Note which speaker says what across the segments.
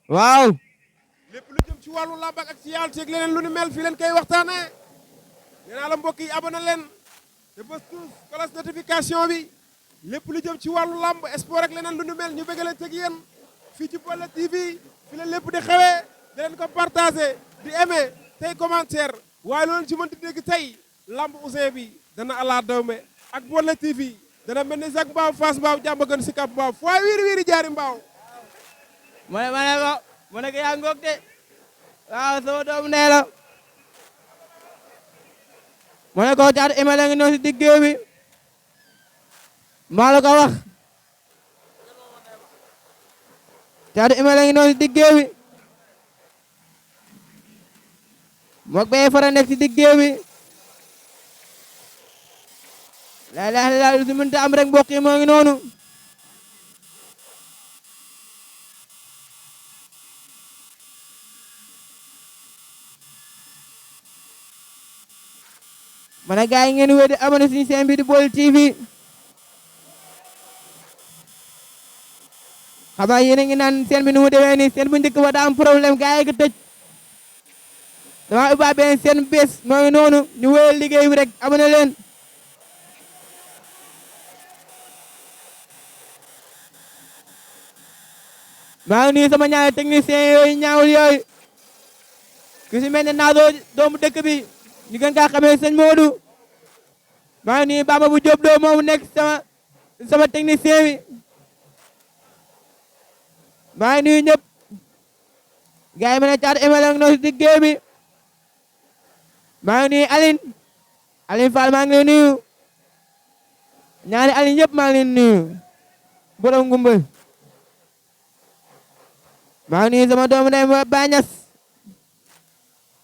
Speaker 1: waaw
Speaker 2: lépp lu jëm ci wàllu làmb ak actualité ak leneen lu ni mel fii leen koy waxtaanee nee naa la mbokk yi abonné leen te bës tous cloche notification bi lépp lu jëm ci wàllu làmb sport ak leneen lu ni mel ñu bëgg leen teg yéen fii ci Bollé TV fi la lépp di xewee da leen ko partagé di aimé tey commentaire waaye loolu ci mënti dégg tey lamb Ouzin bi dana ala dawme ak Bollé TV dana mel ni Zac Mbao Fass Mbao jàmba gën si kap Mbao fu waay wiiri wiiri jaari Mbao
Speaker 1: mu ne ko yaa ngoog de waaw sama doomu nee la mu ne ko Caatu Imale ngi noonu si diggéew bi maa la ko wax Caatu Imale ngi noonu si diggéew bi mook bee fara nekk si diggéew bi la ilaha illallah lu si mënta am rek mbokk yi moo ngi noonu ma ne gars yi ngeen wéy di abonné suñu chaîne bi di Bollé TV xam naa yéen a ngi naan chaîne bi nu mu demee nii chaîne bu njëkk ba daa am problème gars yi ko tëj dama ubba benn chaîne bés moo ngi noonu ñu wéyal liggéey bi rek abonné leen maa ngi nuyu sama ñaari technicien yooyu ñaawul yooyu ku si mel ne naa doomu dëkk bi ñu gën kaa xamee sëñ Modou maa ngi nuyu Baba bu Diop doo moomu nekk sama technicien bi maa ngi nuyu ñëpp gars yi ma ne Caatu Imale ngi noonu si diggéey bi maa ngi nuyu Aline Fall maa ngi lay nuyu ñaari Aline yëpp maa ngi leen nuyu borom ngumbal maa ngi nuyu sama doomu ndey Baye Niass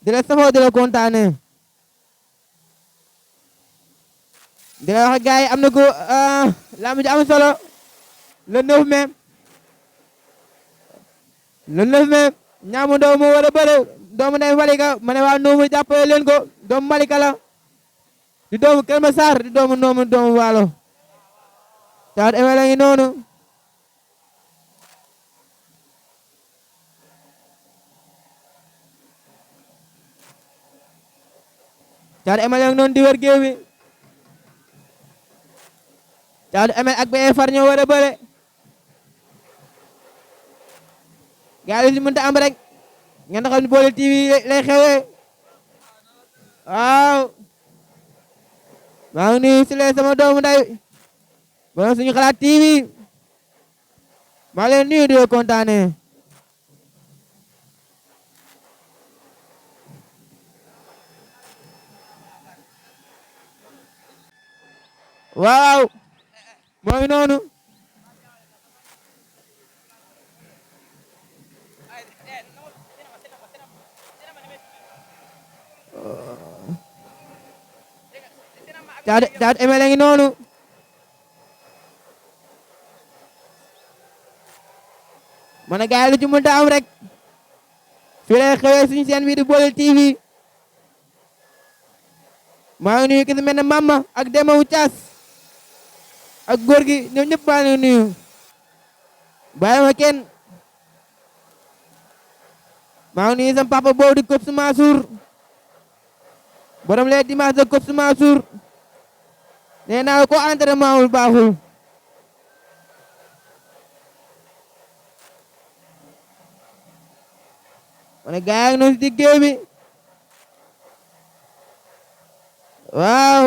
Speaker 1: di la safoo di la kontaane di la wax gars yi am na ko lamb ji am solo le 9 mai ñaamu ndaw moo war a bëre doomu ndey Malika ma ne waa Noomu jàppale leen ko doomu Malika la di doomu Kër Masar di doomu Noomu doomu Waalo Caatu Imale ngi noonu Caatu Imale ngi noonu di wër géew bi Caatu Imale ak Beye Far ñoo war a bëre gaa yi si mënta am rek ngeen xam ne Bollé TV lay xewee waaw maa ngi nuyu si leen sama doomu nday borom Suñu Xalaat TV maa leen nuyu di kontaane waaw moo ngi noonu Caatu Imale ngi noonu ma ne gars yi lu ci mënta am rek fii lay xewee suñu chaîne bi di Bollé TV maa ngi nuyu ki si mel ne Mama ak Demba wu Caas ak góor gi ñoom ñëpp maa ngi nuyu bàyyi ma kenn maa ngi nuyu sama papa boobu di Kobs Mansour borom les dimanche de Kobs Mansour nee naa ko entraînement wul baaxul ma ne gaa yi noonu si diggéew bi waaw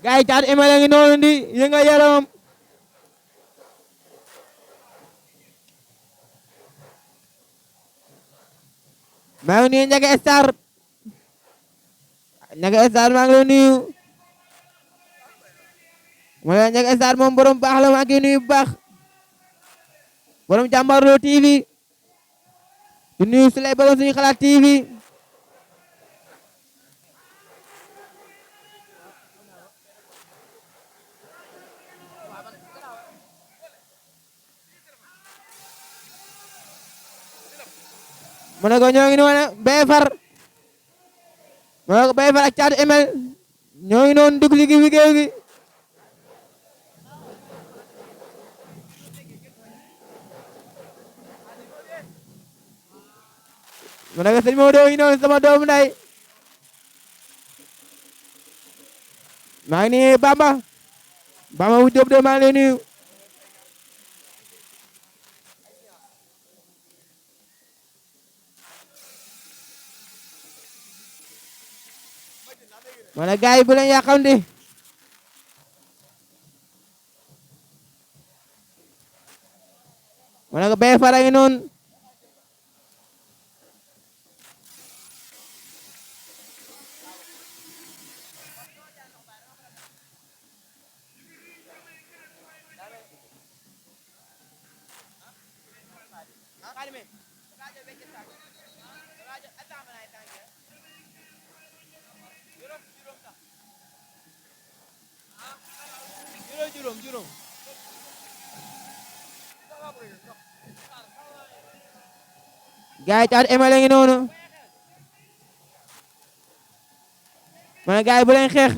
Speaker 1: gaa yi Caatu Imale ngi noonu di yëngal yaramam maa ngi nuyu Ndiaga Star maa ngi lay nuyu ma ne Ndiaga Star moom borom baax la maa ngi nuyu bu baax borom Jàmbaarloo TV di nuyu Souley borom Suñu Xalaat TV ma ne ko ñoo ngi noonu Beefar ma ne ko Beefar ak Caatu Emel ñoo ngi noonu dugg ci liggéey gi ma ne ko sëñ Modou ngi noonu sama doomu nday maa ngi nii Bamba Bamba bu Jóob de maa ngi lay nuyu ma ne gars yi bu leen yàqamti ma ne ko Beefar a ngi noonu gars yi Caatu Emel a ngi noonu ma ne gars yi bu leen xeex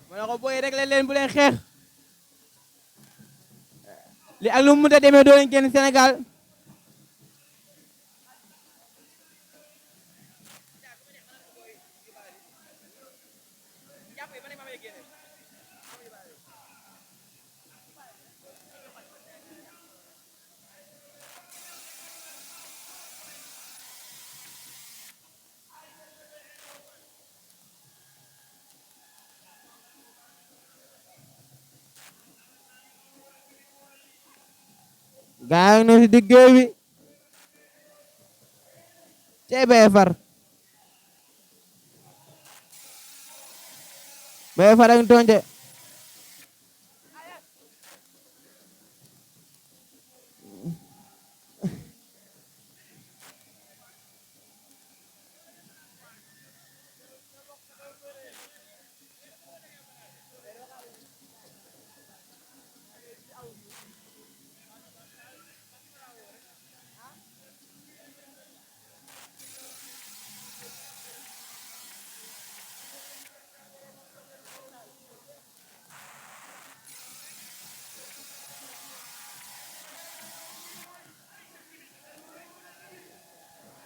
Speaker 1: ma ne ko booy rek leen bu leen xeex li ak lu mu mënta demee doo leen génn Sénégal gaa ngi noonu si digg géew bi cey Beefar a ngi tonje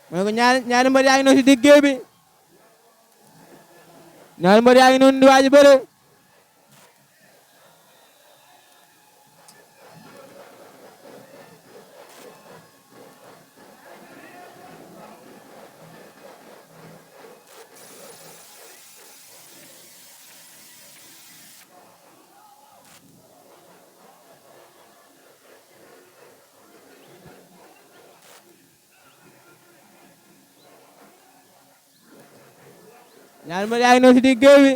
Speaker 1: ma ne ko ñaari mbër yaa ngi noonu si digg géew bi ñaari mbër yaa ngi noonu di waaj bëre ñaari mbër yaa ngi noonu si digg géew bi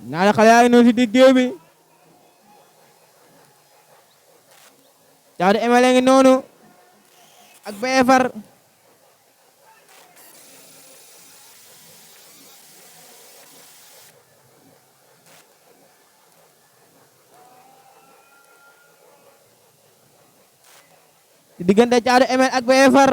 Speaker 1: ñaari xale yaa ngi noonu si digg géew bi Caatu Emel a ngi noonu ak Beefar si diggante Caatu Emel ak Beefar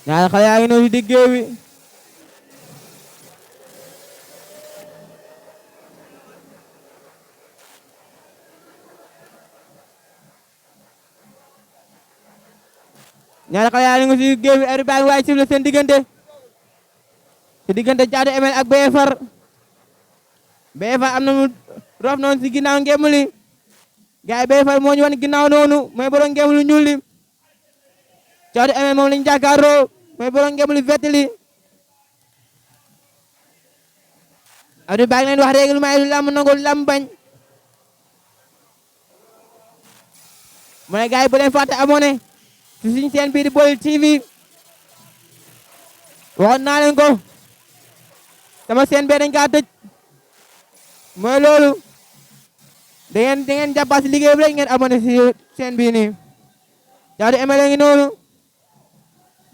Speaker 1: ñaari xale yaa ngi noonu si digg géew bi ñaari xale yaa ngi si géew bi arbitre baa ngi waaj sifflé seen diggante Thiatou ML ak BFR am na mu rof noonu si ginnaaw ngemu li gars yi BFR moo ñu wan ginnaaw noonu mooy borom ngemu lu ñuul li Thiatou ML moom lañu jàkkaarloo mooy borom ngemu lu vert li arbitre baa ngi leen wax règlement yi lu lamb nangu lu lamb bañ mu ne gars yi bu leen fàtte abonné ci suñu chaîne bii di Baol TV waxoon naa leen ko sama chaîne bee dañ kaa tëj mooy loolu da ngeen jàppa si liggéey bi rek ngeen abonné si chaîne bii nii Thiatou ML ngi noonu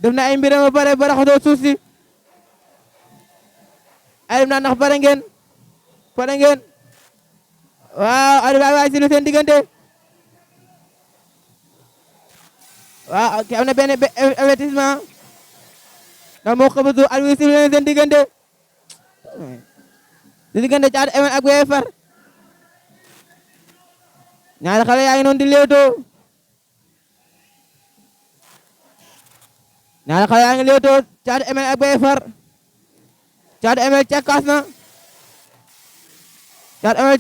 Speaker 1: def na ay mbiram ba pare ba raxatoo suuf si ay dem naa ndax pare ngeen waaw ari waay si lu seen diggante waaw ki am na benn avertissement ndax moo xëbatu ari si lu seen diggante Thiatou ML ak BFR ñaari xale yaa ngi noonu di leetoo Thiatou ML ak BFR Thiatou ML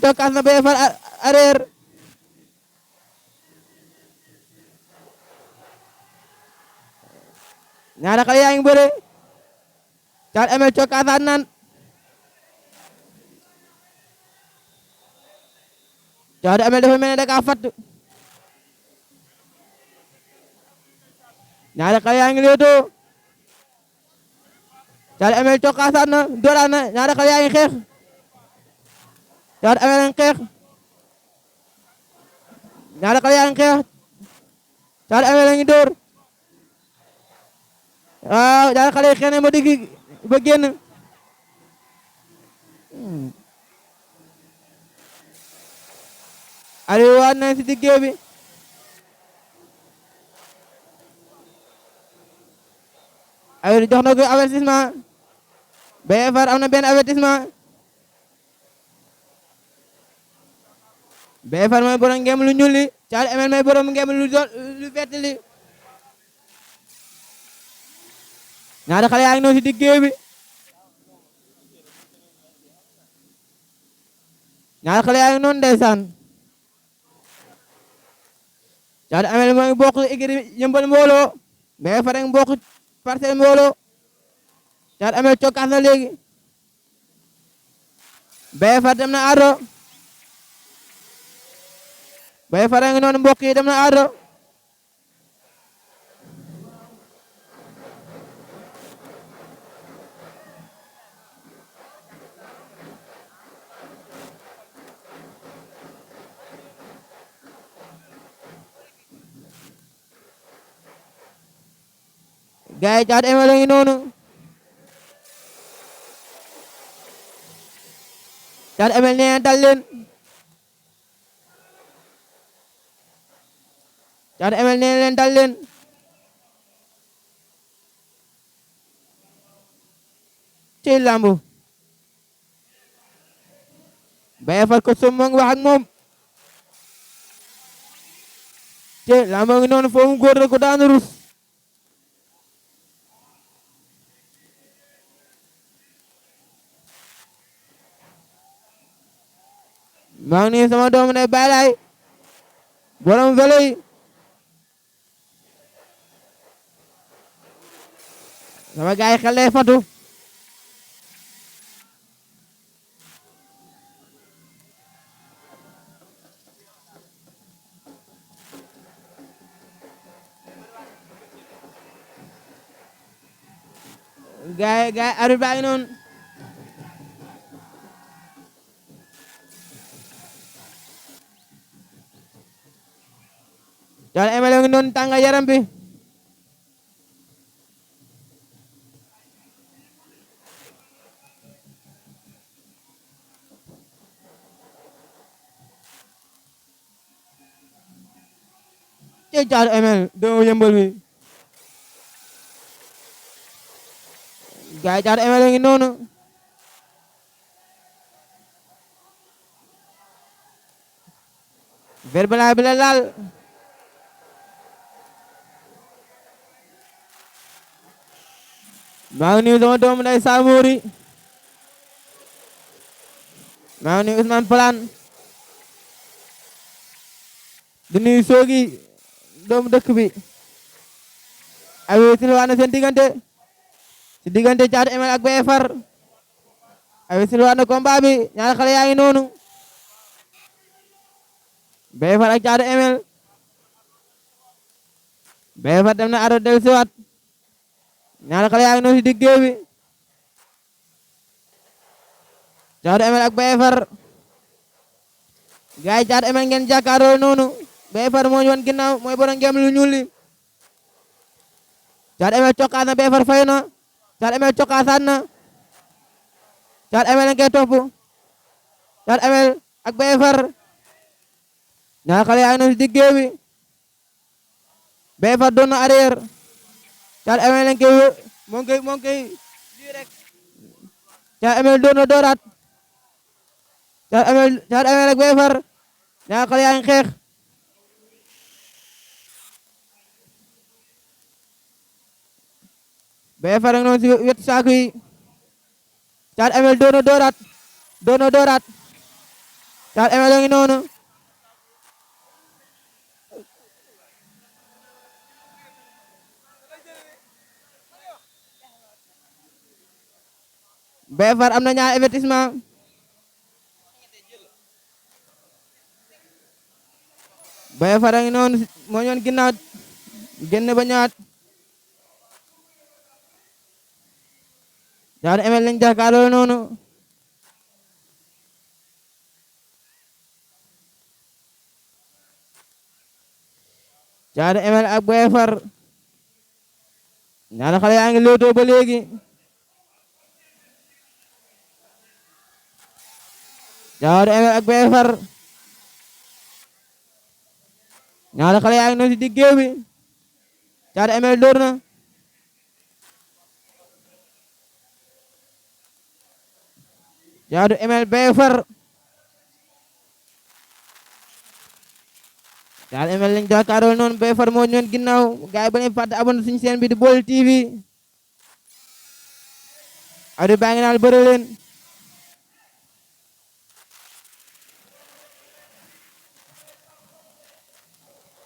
Speaker 1: cokkaas na BFR arrière ñaari xale yaa ngi bëre Thiatou ML cokkaasaat nan Thiatou ML dafa mel ne da kaa fatt ñaari xale yaa ngi leetoo Thiatou ML cokkaasaat na dooraat na ñaari xale yaa ngi xeex Thiatou ML ngi xeex ñaari xale yaa ngi xeex Thiatou ML ngi door waaw ñaari xale yi xeex na ba digg ba génn Aliou waat nañ si diggéew bi Aliou jox na ko avertissement BFR am na benn avertissement BFR mooy borom ngem lu ñuul li Thiatou ML mooy borom ngem lu vert li ñaari xale yaa ngi noonu si diggéew bi ñaari xale yaa ngi noonu ndeysaan Thiatou ML moo ngi bokk écurie Yeumbeul mbooloo BFR ngi bokk Parcelles mbooloo Thiatou ML cokkaas na léegi BFR dem na ardo BFR ngi noonu mbokk yi dem na ardo gaay Thiatou ML ngi noonu Thiatou ML nee na dal leen Thiatou ML nee na leen dal leen ci lambu BFR ko som moo ngi wax ak moom ci lambu ngi noonu foofu góor la ko daanu rus maa ngi nii sama doomu ne Baay borom vélo yi sama gaay xel lay fatu gaay arbitre baa ngi noonu Thiatou ML ngi noonu tàngal yaram bi ci Thiatou ML doomu Yeumbeul bi gaay Thiatou ML ngi noonu vert blanc bi la laal maa ngi nuyu sama doomu nday Samori maa ngi nuyu Ousmane Plan di nuyu Soogi doomu dëkk bi ay silwaana seen diggante si diggante Caatu Emel ak Beye Far ay silwaana combat bi ñaari xale yaa ngi noonu Beye Far ak Caatu Emel Beye Far dem na aro del siwaat ñaari xale yaa ngi noonu si diggee bi Caatu Emel ak Beye Far gaay Caatu Emel ngeen jàkkaaroo noonu Beye Far moo ñu wan ginnaaw mooy borom ngem lu ñuul li Caatu Emel cokkaas na Beye Far fay na Caatu Emel cokkaasaat na Caatu Emel ngay topp Caatu Emel ak Beye Far ñaari xale yaa ngi noonu si diggee bi Beye Far doon na arrière Caatu Emel lañ koy moo ngi koy lii rek Caatu Emel doon na dooraat Caatu Emel ak Beye Far ñaari xale yaa ngi xeex Beye Far ak noonu si wetu saaku yi Caatu Emel doon na dooraat Caatu Emel a ngi noonu Beye Far am na ñaari avertissement Beye Far a ngi noonu moo ñoon ginnaaw génn ba ñaat Caatu Emel lañ jàkkaarloo noonu Caatu Emel ak Beye Far ñaari xale yaa ngi lóotoo ba léegi Caatu Emel ak Beye Far ñaari xale yaa ngi noonu si diggéew bi Caatu Emel dóor na Caatu Emel Beye Far Caatu Emel lañ jàkkaarloo noonu Beye Far moo ñoon ginnaaw gaay yi ba ñu fàtte abonné suñu chaîne bi di Baol TV adu baa ngi naal bëre leen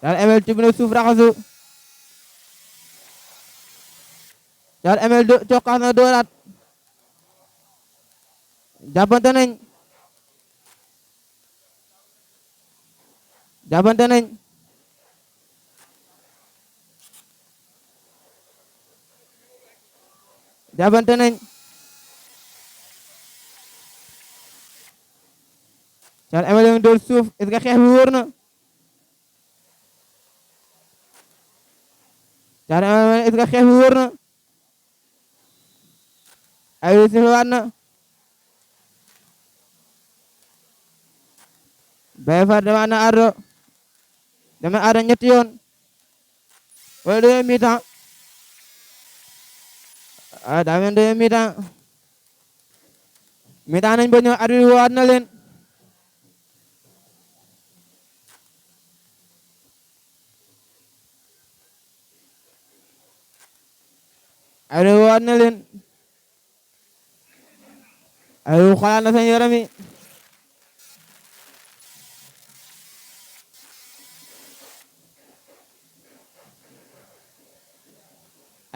Speaker 1: Caatu Emel tibb na suuf raxasu Caatu Emel cokkaas na dooraat jàppante nañ jàppante nañ jàppante nañ Caatu Emel ngi dóor suuf est-ce que xeex bi wóor na Caatu Emel est-ce que xeex bi wóor na ay lu sifawaat na Beye Far demaat na ardo dem na ardo ñetti yoon wala deuxième mi-temps daa mel deuxième mi-temps nañ ba ñëw arbitre bi waat na leen arbitre bi waat na leen arbitre bi xoolaat na seen yaram yi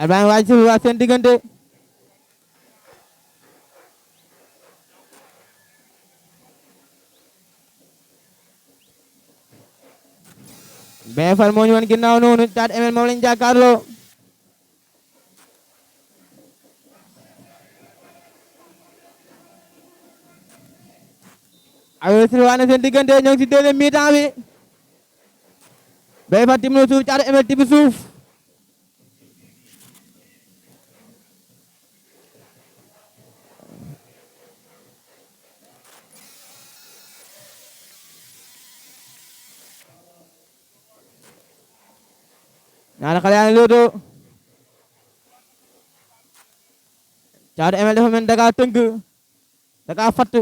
Speaker 1: baa ngi waaj si waat seen diggante Beye Far moo ñu woon ginnaaw noonu Caatu Emel moom lañ jàkkaarloo ay si waat na seen diggante ñoo ngi si deuxième mi-temps bi Beye Far tibb na suuf Caatu Emel tibb suuf ñaari xale yaa ngi lóotoo Caatu Emel dafa mel ni da kaa tënk da kaa fatt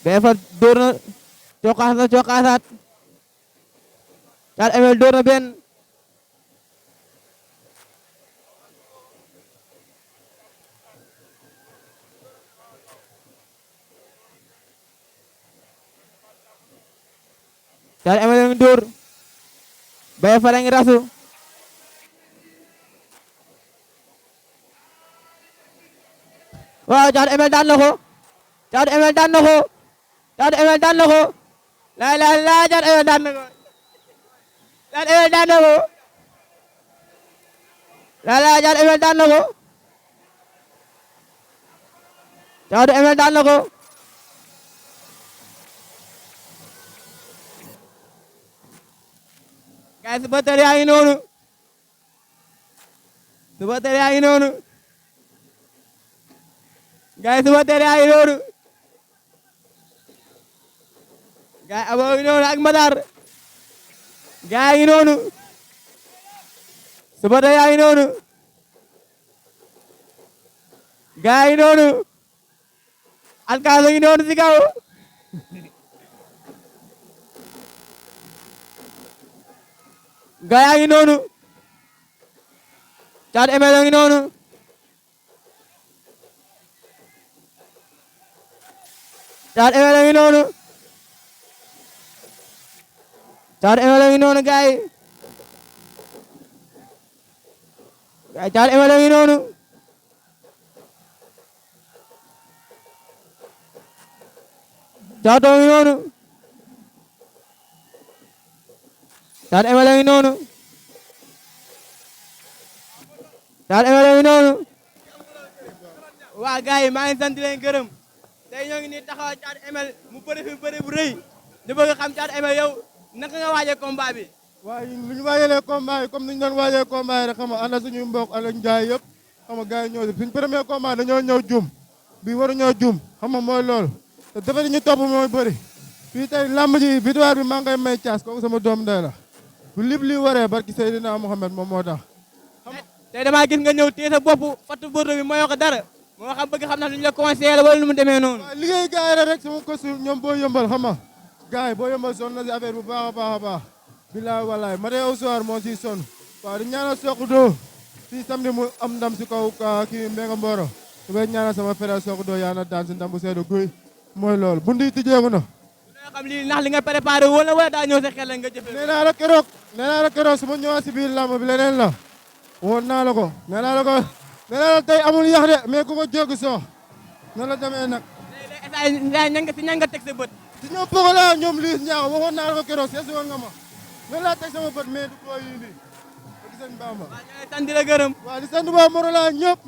Speaker 1: Beye Far dóor na cokaas na cokaasaat Thiatou ML door na benn Thiatou ML ngi door Baye Fara ngi rasu waaw Thiatou ML daan na ko Thiatou ML daan na ko Thiatou ML daan na ko la Thiatou ML daan na ko Thiatou ML daan na ko Thiatou ML daan na ko Thiatou ML daan na ko gaay supporter yaa ngi noonu supporter yaa ngi noonu gaay supporter yaa ngi noonu gaay Abo ngi noonu ak Matar gaay ngi noonu supporter yaa ngi noonu gaay ngi noonu alkaas ngi noonu si kaw gaay yaa ngi noonu Thiatou ML ngi noonu Thiatou ML ngi noonu Thiatou ML ngi noonu gaay Thiatou ML ngi noonu Thiatou ngi noonu Thiatou ML ngi noonu Thiatou ML ngi noonu waa gaay yi maa ngi sant leen gërëm tey ñoo ngi nii taxaw Thiatou ML mu bëri fi bëri bu rëy di bëgg xam Thiatou ML yow naka nga waajee combat bi
Speaker 3: waaye lu ñu waajalee combat yi comme ni ñu doon waajee combat yi rek xam nga ànd suñuy mbokk ànd njaay yëpp xam nga gars yi ñëw suñ premier combat dañoo ñëw juum bi waru ñëw juum xam nga mooy loolu te dafa ñu topp mooy bëri fii tey lamb ji victoire bi maa ngay may caas kooku sama doom ndey la bu lib li waree barki Seydina Mohamed moom moo tax
Speaker 1: tey damaa gis nga ñëw téye sa bopp fatu boto bi mayoo ko dara moo xam bëgg xam na luñu la conseillé la wala lu mu demee noonu
Speaker 3: waaw liggéey gars yi rek sama ko ñoom boo yëmbal xam nga gars yi boo yëmbal sonn na si affaire bu baax a baax a baax bilaay walaay matin au soir moo siy sonn waaw di ñaanal Sokh Do fii samedi mu am ndam si kaw kii Mbengue Mboro su may ñaanal sama frère Sokh Do yaa na daan si ndam bu seedu guy mooy loolu bundi yi tijjeeku na
Speaker 1: nga xam lii ndax li nga préparé wala daa ñëw sa xel la nga jëfee
Speaker 3: nee naa la keroog su ma ñëwaat si biir lamb bi leneen la woon naa la ko nee naa la tey amul yax de mais ku ko jóg soo na la demee nag
Speaker 1: si ñan nga teg sa bët
Speaker 3: si ñoom Pogola ñoom Liis Ñaax waxoon naa la ko keroog seesi woon nga ma nan laa teg sama bët mais du booy yii nii ak sëñ Bamba
Speaker 1: sant di la gërëm
Speaker 3: waaw di sant waa Morola ñëpp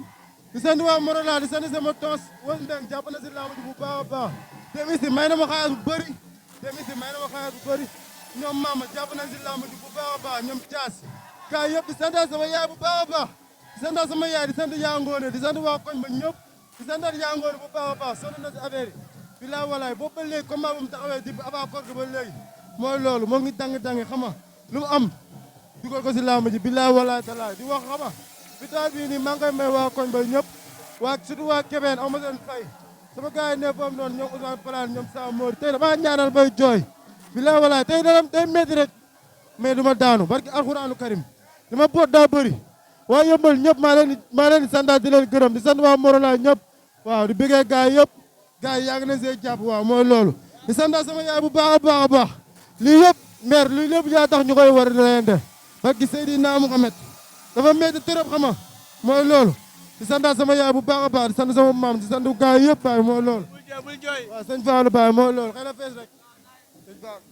Speaker 3: di sant waa Morola di sant sama toos wal ndeng jàpp na si lamb ji bu baax a baax demi si may na ma xaalis bu bëri ñoom maama jàpp nañ si lamb ji bu baax a baax ñoom caas gaa yëpp di sant sama yaay bu baax a baax di sant sama yaay di sant yaa ngoone di sant waa koñ ba ñëpp di sant yaa ngoone bu baax a baax sonn na si affaire yi bilaa walaay boobu ba léegi combat bu mu taxawee di avant korte ba léegi mooy loolu moo ngi dangi xama lu mu am dugal ko si lamb ji bilaa walaay talaay di wax xama victoire bii nii maa ngi koy may waa koñ ba ñëpp waa surtout waa Kébeen aw ma seen fay sama gars yi ne foofu noonu ñoom Ousmane Palaan ñoom Sa Mor tey dama ñaanal bay jooy bilaa walaay tey day métti rek mais du ma daanu barki alxuraanu karim li ma boot daa bëri waa yëmbal ñëpp maa leen di santaat di leen gërëm di sant waa Morola ñëpp waaw di bëggee gars yi yëpp gars yi yàgg na see jàpp waaw mooy loolu di santaat sama yaay bu baax a baax a baax lii yëpp maire lii lépp yaa tax ñu koy war a reyante barki Seydina Muhammad dafa métti trop xama mooy loolu di santaat sama yaay bu baax a baax di sant sama maam di sant gars yi yëpp baay mooy loolu
Speaker 1: bul jooy
Speaker 3: waaw sëñ Fallou baay mooy loolu xëy na fees rek sëñ Fallou